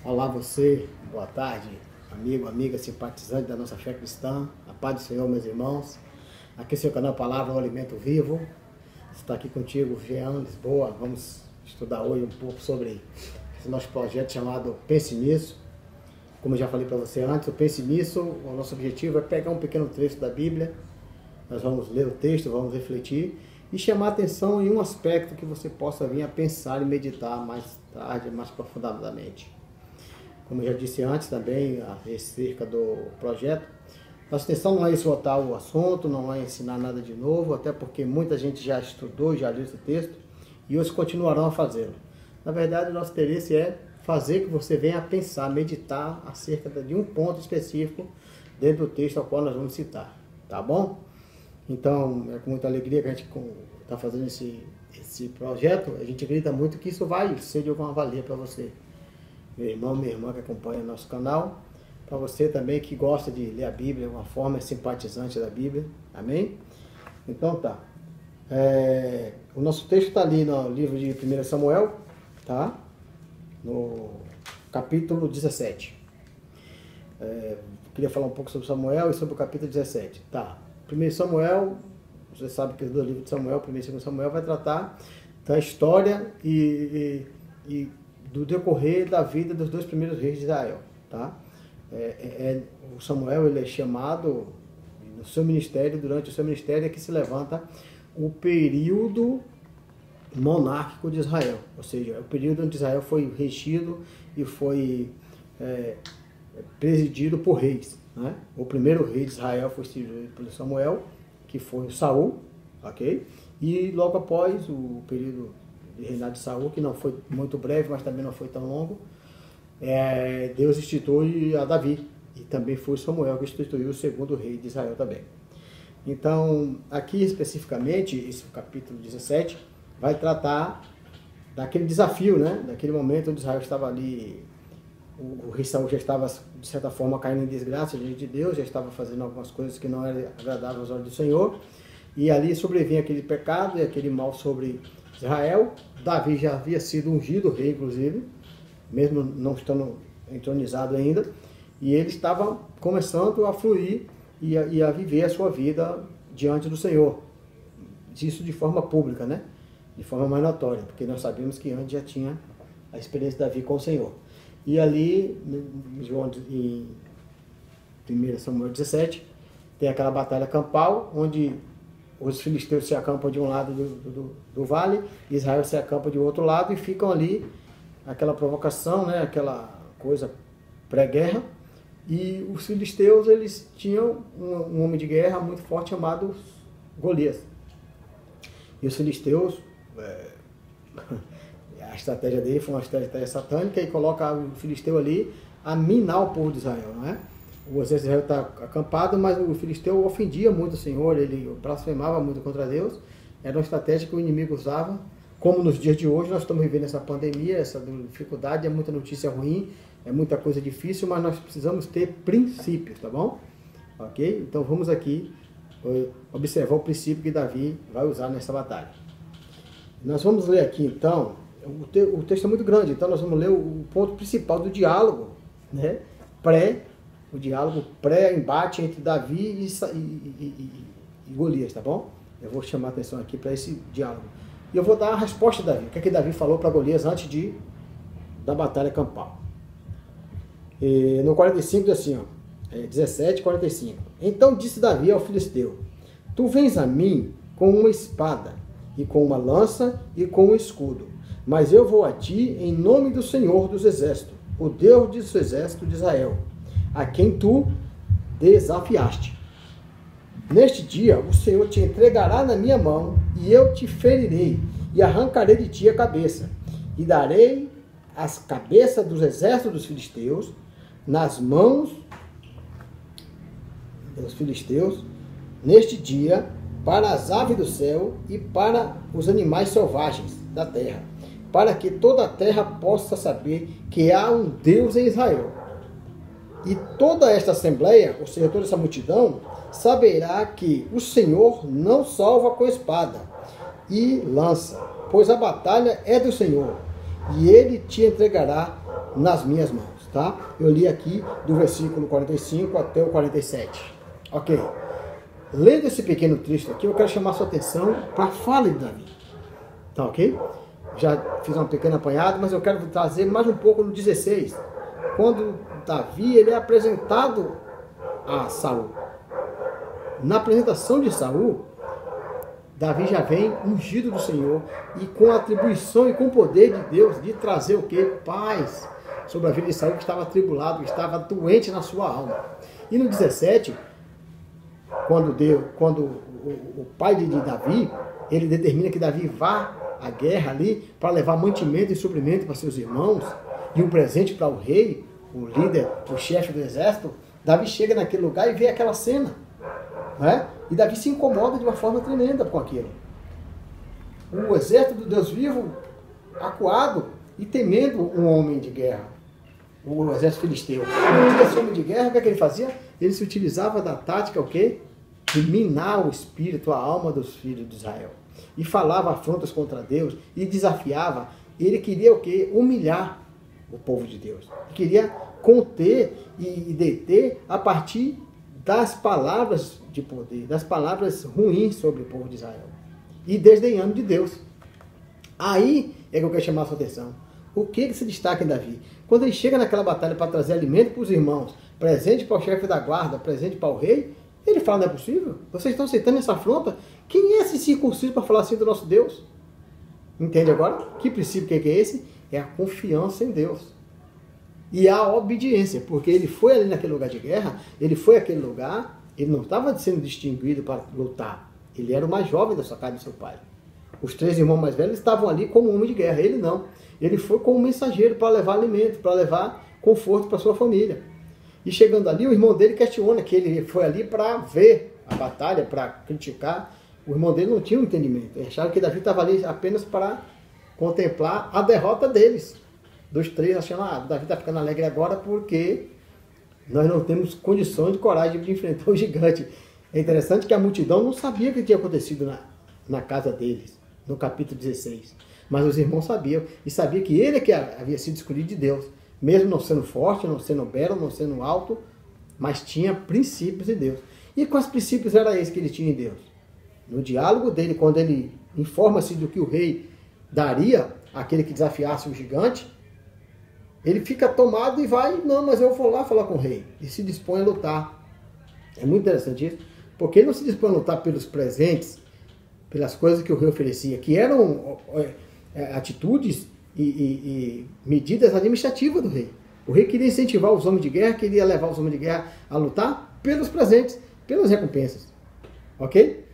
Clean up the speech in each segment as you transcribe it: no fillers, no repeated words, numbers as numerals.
Olá você, boa tarde, amigo, amiga, simpatizante da nossa fé cristã. A paz do Senhor, meus irmãos. Aqui é o seu canal Palavra, o Alimento Vivo. Está aqui contigo, Jean Lisboa. Vamos estudar hoje um pouco sobre esse nosso projeto chamado Pense Nisso. Como eu já falei para você antes, o Pense Nisso, o nosso objetivo é pegar um pequeno trecho da Bíblia. Nós vamos ler o texto, vamos refletir e chamar atenção em um aspecto que você possa vir a pensar e meditar mais tarde, mais profundamente. Como eu já disse antes também, acerca do projeto, nossa intenção não é esgotar o assunto, não é ensinar nada de novo, até porque muita gente já estudou, já leu esse texto e outros continuarão a fazê-lo. Na verdade, o nosso interesse é fazer que você venha a pensar, meditar acerca de um ponto específico dentro do texto ao qual nós vamos citar, tá bom? Então, é com muita alegria que a gente está fazendo esse projeto. A gente acredita muito que isso vai ser de alguma valia para você, meu irmão, minha irmã que acompanha o nosso canal, para você também que gosta de ler a Bíblia de uma forma simpatizante da Bíblia, amém? Então tá, o nosso texto está ali no livro de 1 Samuel, tá? No capítulo 17. Queria falar um pouco sobre Samuel e sobre o capítulo 17, tá? 1 Samuel, você sabe que do livro de Samuel, 1 e 2 Samuel, vai tratar da história e do decorrer da vida dos dois primeiros reis de Israel, tá? O Samuel, ele é chamado no seu ministério, durante o seu ministério é que se levanta o período monárquico de Israel, ou seja, o período onde Israel foi regido e foi presidido por reis, né? O primeiro rei de Israel foi instituído por Samuel, que foi o Saul, ok? E logo após o período de reinado de Saul, que não foi muito breve, mas também não foi tão longo, Deus institui a Davi, e também foi Samuel que instituiu o segundo rei de Israel também. Então, aqui especificamente, esse capítulo 17 vai tratar daquele desafio, né? Daquele momento onde Israel estava ali, o rei Saul já estava, de certa forma, caindo em desgraça diante de Deus, já estava fazendo algumas coisas que não eram agradáveis aos olhos do Senhor, e ali sobrevinha aquele pecado e aquele mal sobre Israel. Davi já havia sido ungido rei, inclusive, mesmo não estando entronizado ainda, e ele estava começando a fluir e a viver a sua vida diante do Senhor. Isso de forma pública, né? De forma mais notória, porque nós sabemos que antes já tinha a experiência de Davi com o Senhor. E ali, em 1 Samuel 17, tem aquela batalha campal, onde os filisteus se acampam de um lado do vale, Israel se acampa de outro lado, e ficam ali, aquela provocação, né, aquela coisa pré-guerra, e os filisteus, eles tinham um homem de guerra muito forte chamado Golias. E os filisteus, a estratégia dele foi uma estratégia satânica, e coloca o filisteu ali a minar o povo de Israel, não é? O exército de Israel está acampado, mas o filisteu ofendia muito o Senhor, ele blasfemava muito contra Deus. Era uma estratégia que o inimigo usava, como nos dias de hoje nós estamos vivendo essa pandemia, essa dificuldade, é muita notícia ruim, é muita coisa difícil, mas nós precisamos ter princípios, tá bom? Ok? Então vamos aqui observar o princípio que Davi vai usar nessa batalha. Nós vamos ler aqui então, o texto é muito grande, então nós vamos ler o ponto principal do diálogo, né? O diálogo pré-embate entre Davi e Golias, tá bom? Eu vou chamar a atenção aqui para esse diálogo. E eu vou dar a resposta de Davi. O que é que Davi falou para Golias antes da batalha campal? No 45 diz assim, 17, 45. Então disse Davi ao filisteu: Tu vens a mim com uma espada, e com uma lança, e com um escudo. Mas eu vou a ti em nome do Senhor dos Exércitos, o Deus do exército de Israel, a quem tu desafiaste. Neste dia o Senhor te entregará na minha mão, e eu te ferirei, e arrancarei de ti a cabeça, e darei as cabeças dos exércitos dos filisteus nas mãos dos filisteus, neste dia, para as aves do céu e para os animais selvagens da terra, para que toda a terra possa saber que há um Deus em Israel. E toda esta assembleia, ou seja, toda essa multidão, saberá que o Senhor não salva com espada e lança, pois a batalha é do Senhor, e ele te entregará nas minhas mãos, tá? Eu li aqui do versículo 45 até o 47. Ok. Lendo esse pequeno trecho aqui, eu quero chamar sua atenção para a fala de Davi. Tá ok? Já fiz uma pequena apanhada, mas eu quero trazer mais um pouco no 16. Quando Davi ele é apresentado a Saul. Na apresentação de Saul, Davi já vem ungido do Senhor e com a atribuição e com o poder de Deus de trazer o que? Paz sobre a vida de Saul, que estava atribulado, que estava doente na sua alma. E no 17, quando o pai de Davi, ele determina que Davi vá à guerra ali para levar mantimento e suprimento para seus irmãos e um presente para o rei, o líder, o chefe do exército. Davi chega naquele lugar e vê aquela cena, né? E Davi se incomoda de uma forma tremenda com aquilo. O exército do Deus vivo, acuado e temendo um homem de guerra, o exército filisteu. E esse homem de guerra, o que é que ele fazia? Ele se utilizava da tática, o quê? De minar o espírito, a alma dos filhos de Israel. E falava afrontas contra Deus e desafiava. Ele queria o quê? Humilhar o povo de Deus. Ele queria conter e deter a partir das palavras de poder, das palavras ruins sobre o povo de Israel. E desdenhando de Deus. Aí é que eu quero chamar a sua atenção. O que se destaca em Davi? Quando ele chega naquela batalha para trazer alimento para os irmãos, presente para o chefe da guarda, presente para o rei, ele fala, não é possível? Vocês estão aceitando essa afronta? Quem é esse circunciso para falar assim do nosso Deus? Entende agora? Que princípio que é esse? É a confiança em Deus. E a obediência, porque ele foi ali naquele lugar de guerra, ele foi àquele lugar, ele não estava sendo distinguido para lutar. Ele era o mais jovem da sua casa do seu pai. Os 3 irmãos mais velhos estavam ali como homem de guerra, ele não. Ele foi como mensageiro para levar alimento, para levar conforto para sua família. E chegando ali, o irmão dele questiona que ele foi ali para ver a batalha, para criticar. O irmão dele não tinha um entendimento. Ele achava que Davi estava ali apenas para contemplar a derrota deles. Dos 3 achando, Davi está ficando alegre agora porque nós não temos condições de coragem de enfrentar o gigante. É interessante que a multidão não sabia o que tinha acontecido na casa deles, no capítulo 16. Mas os irmãos sabiam, e sabiam que ele é que havia sido escolhido de Deus. Mesmo não sendo forte, não sendo belo, não sendo alto, mas tinha princípios de Deus. E quais princípios era esse que ele tinha em Deus? No diálogo dele, quando ele informa-se do que o rei daria àquele que desafiasse o gigante, ele fica tomado e vai, não, mas eu vou lá falar com o rei. E se dispõe a lutar. É muito interessante isso, porque ele não se dispõe a lutar pelos presentes, pelas coisas que o rei oferecia, que eram atitudes e medidas administrativas do rei. O rei queria incentivar os homens de guerra, queria levar os homens de guerra a lutar pelos presentes, pelas recompensas. Ok?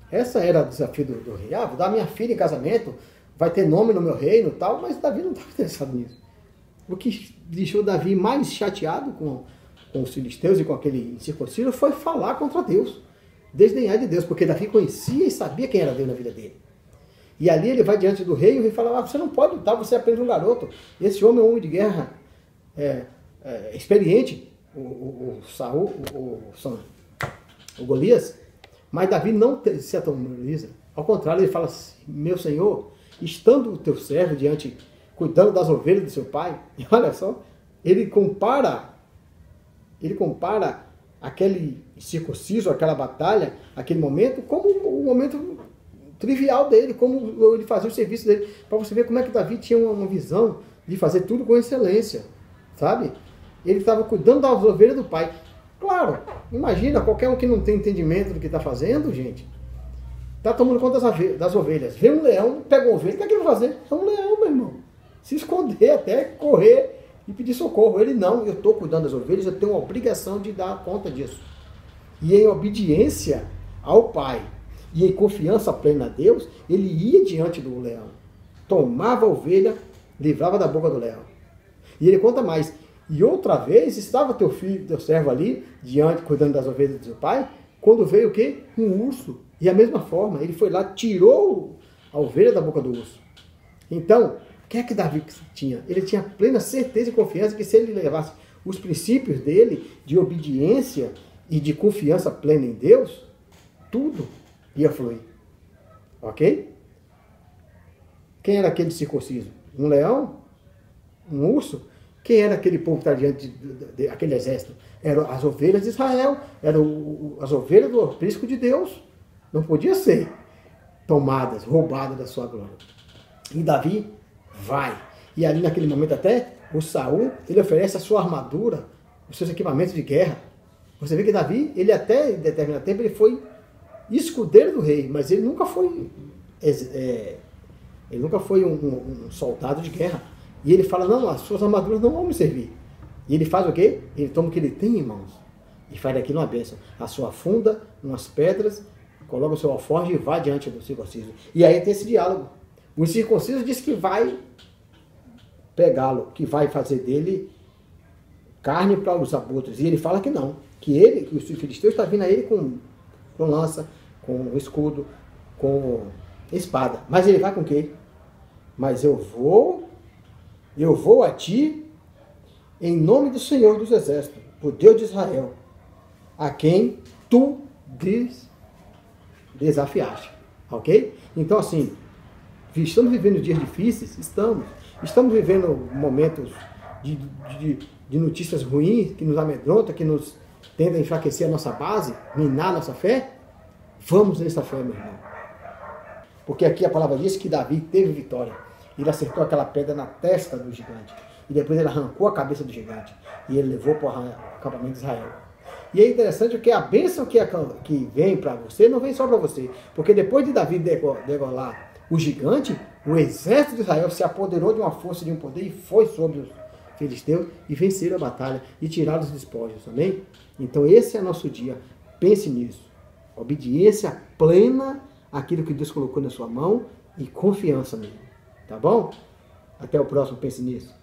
Essa era o desafio do rei. Vou dar minha filha em casamento, vai ter nome no meu reino e tal, mas Davi não estava interessado nisso. O que deixou Davi mais chateado com os filisteus e com aquele incircunciso foi falar contra Deus, desdenhar de Deus, porque Davi conhecia e sabia quem era Deus na vida dele. E ali ele vai diante do rei e o rei fala, você não pode lutar, você é apenas um garoto. Esse homem é um homem de guerra experiente, o Saul, o Golias. Mas Davi não se atemoriza. Ao contrário, ele fala assim, meu senhor, estando o teu servo diante, cuidando das ovelhas do seu pai, e olha só, ele compara aquele circunciso, aquela batalha, aquele momento, como um momento trivial dele, como ele fazia o serviço dele, para você ver como é que Davi tinha uma visão de fazer tudo com excelência, sabe? Ele estava cuidando das ovelhas do pai. Claro, imagina, qualquer um que não tem entendimento do que está fazendo, gente, está tomando conta das ovelhas. Vê um leão, pega uma ovelha, o que é que ele vai fazer? É um leão, meu irmão. Se esconder até, correr e pedir socorro. Ele não, eu estou cuidando das ovelhas, eu tenho a obrigação de dar conta disso. E em obediência ao pai e em confiança plena a Deus, ele ia diante do leão, tomava a ovelha, livrava da boca do leão. E ele conta mais, e outra vez estava teu filho, teu servo ali, diante, cuidando das ovelhas do seu pai, quando veio o quê? Um urso. E a mesma forma, ele foi lá, tirou a ovelha da boca do urso. Então, o que é que Davi tinha? Ele tinha plena certeza e confiança que se ele levasse os princípios dele de obediência e de confiança plena em Deus, tudo ia fluir. Ok? Quem era aquele circunciso? Um leão? Um urso? Quem era aquele povo que está diante daquele exército? Eram as ovelhas de Israel, eram as ovelhas do aprisco de Deus. Não podia ser tomadas, roubadas da sua glória. E Davi vai. E ali naquele momento até, o Saul, ele oferece a sua armadura, os seus equipamentos de guerra. Você vê que Davi, ele até em determinado tempo, ele foi escudeiro do rei, mas ele nunca foi um soldado de guerra. E ele fala, não, as suas armaduras não vão me servir. E ele faz o quê? Ele toma o que ele tem em mãos e faz daquilo uma bênção. A sua funda, umas pedras, coloca o seu alforje e vai diante do circunciso. E aí tem esse diálogo. O circunciso diz que vai pegá-lo, que vai fazer dele carne para os abutres. E ele fala que não, que o filisteu está vindo a ele com lança, com escudo, com espada. Mas ele vai com o quê? Mas eu vou a ti em nome do Senhor dos Exércitos, o Deus de Israel, a quem tu desafiaste. Ok? Então assim, estamos vivendo dias difíceis? Estamos vivendo momentos de notícias ruins, que nos amedrontam, que nos tentam enfraquecer a nossa base, minar a nossa fé? Vamos nessa fé, meu irmão. Porque aqui a palavra diz que Davi teve vitória. Ele acertou aquela pedra na testa do gigante. E depois ele arrancou a cabeça do gigante. E ele levou para o acampamento de Israel. E é interessante que a bênção que vem para você, não vem só para você. Porque depois de Davi degolar o gigante, o exército de Israel se apoderou de uma força, de um poder, e foi sobre os filisteus, e venceram a batalha, e tiraram os despojos, amém? Então esse é nosso dia. Pense nisso. Obediência plena àquilo que Deus colocou na sua mão, e confiança nele. Tá bom? Até o próximo, pense nisso.